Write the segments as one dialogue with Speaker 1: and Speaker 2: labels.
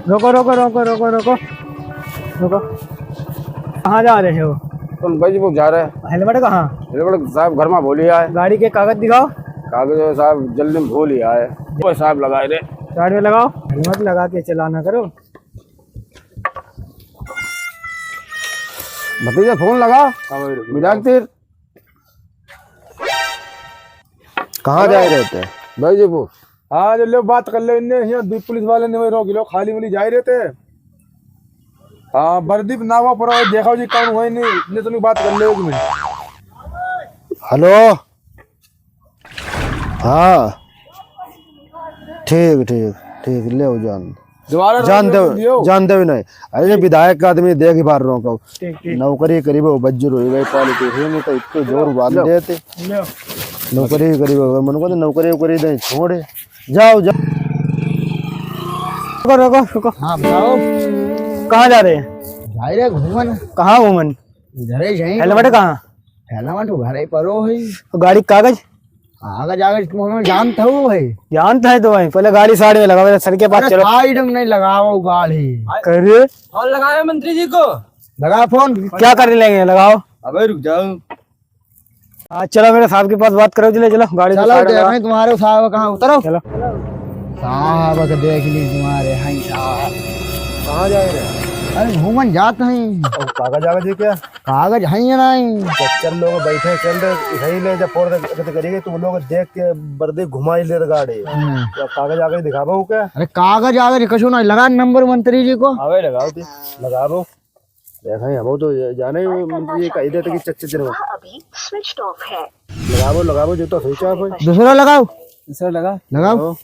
Speaker 1: रोको रोको रोको रोको रोको रुको। कहाँ जा रहे हो?
Speaker 2: तुम भाई वो जा रहे हैं।
Speaker 1: हेलमेट कहाँ?
Speaker 2: हेलमेट साहब घर में भूल ही आए।
Speaker 1: गाड़ी के कागज दिखाओ।
Speaker 2: कागज साहब जल्दी में भूल ही आए। वो साहब लगाए रे।
Speaker 1: गाड़ी में लगाओ, हेलमेट लगा के चलाना करो।
Speaker 2: भतीजा फोन लगा मिजाकतीर।
Speaker 3: कहाँ जा रहे थे
Speaker 2: भाई जी वो
Speaker 4: हाँ जो लो बात कर लो इनने यहाँ दो पुलिस वाले ने वही रोक लो खाली वाली जा रहे थे। हाँ बरदीप नावा पर देखा जी कौन हुआ नहीं इतने तो नहीं बात कर ले एक मिनट।
Speaker 3: हेलो हाँ ठीक ठीक ठीक ले
Speaker 4: दोबारा
Speaker 3: जानते भी नहीं। अरे विधायक का आदमी देख ही बार रहा हूँ
Speaker 1: ठीक ठीक
Speaker 3: नौकरी करीब बज्जर हो गई पॉलिटिक्स नहीं तो इतने जोर बांध देते
Speaker 1: लो।
Speaker 3: नौकरी करीब मन को नौकरी वोकरी नहीं छोड़े जाओ जाओ।
Speaker 1: रुको रुको रुको।
Speaker 5: हाँ बताओ।
Speaker 1: कहाँ जा रहे हैं?
Speaker 5: जा रहे घूमन।
Speaker 1: कहाँ घूमन?
Speaker 5: इधर ही जाए।
Speaker 1: हेलमेट कहाँ?
Speaker 5: हेलमेट घर ही परो है।
Speaker 1: तो गाड़ी के कागज?
Speaker 5: आगे जाकर तुम जानता हूँ भाई।
Speaker 1: जानता है तो भाई पहले गाड़ी साइड में लगाओ, सर के पास चलो।
Speaker 5: साइड में नहीं लगाओ गाड़ी।
Speaker 1: करे
Speaker 4: फोन लगाया मंत्री जी को।
Speaker 5: लगा फोन।
Speaker 1: क्या करने लगे? लगाओ।
Speaker 4: अबे रुक जाओ।
Speaker 1: आज चलो मेरे साहब के पास बात करो। चलो चलो गाड़ी
Speaker 5: चलो देखें तुम्हारे साहब कहाँ उतरो।
Speaker 1: चलो।
Speaker 5: साहब को देख ली तुम्हारे हाई साहब।
Speaker 3: कहाँ जा रहे हैं?
Speaker 5: अरे घूमन जाते हैं।
Speaker 3: कागज आगज है क्या?
Speaker 5: कागज है या नहीं?
Speaker 3: चल लोग बैठे चल रहे सही ले जब फोड़ करेंगे तुम लोग देख के बर्दे घुमा ही ले गाड़ी। कागज आगज दिखाबो क्या?
Speaker 5: अरे कागज आगज कशो नहीं लगा नंबर मंत्री जी को।
Speaker 3: अबे लगाओ दी लगाबो देखा हम तो जाने ही मंत्री जी कह देते कि चच्चे दिन
Speaker 6: अभी स्विच ऑफ है।
Speaker 3: लगाबो लगाबो जो तो स्विच ऑफ है।
Speaker 5: दूसरा लगाओ।
Speaker 1: दूसरा लगा
Speaker 5: लगाओ।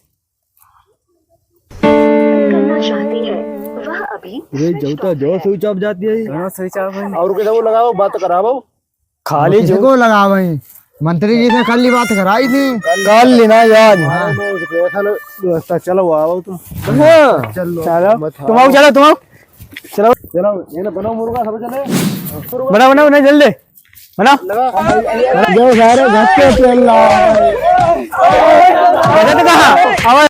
Speaker 6: करना चाहती है वह अभी
Speaker 3: ये जो तो जो स्विच ऑफ जाती है
Speaker 1: दोनों स्विच ऑफ है।
Speaker 3: और कैसे वो लगाओ बात कराबो
Speaker 1: खाली जो
Speaker 5: को लगा भाई मंत्री जी से कल ही बात कराई थी।
Speaker 1: कल लेना याद।
Speaker 3: व्यवस्था चलो आओ तुम चलो
Speaker 1: चलो तुम आओ, चलो तुम आओ, चलो
Speaker 3: चलो ये ना बनाओ मुर्गा सब चले
Speaker 1: बना बना बना जल्दी बना।
Speaker 5: जो सारे घर के चल रहा है।
Speaker 1: कहाँ?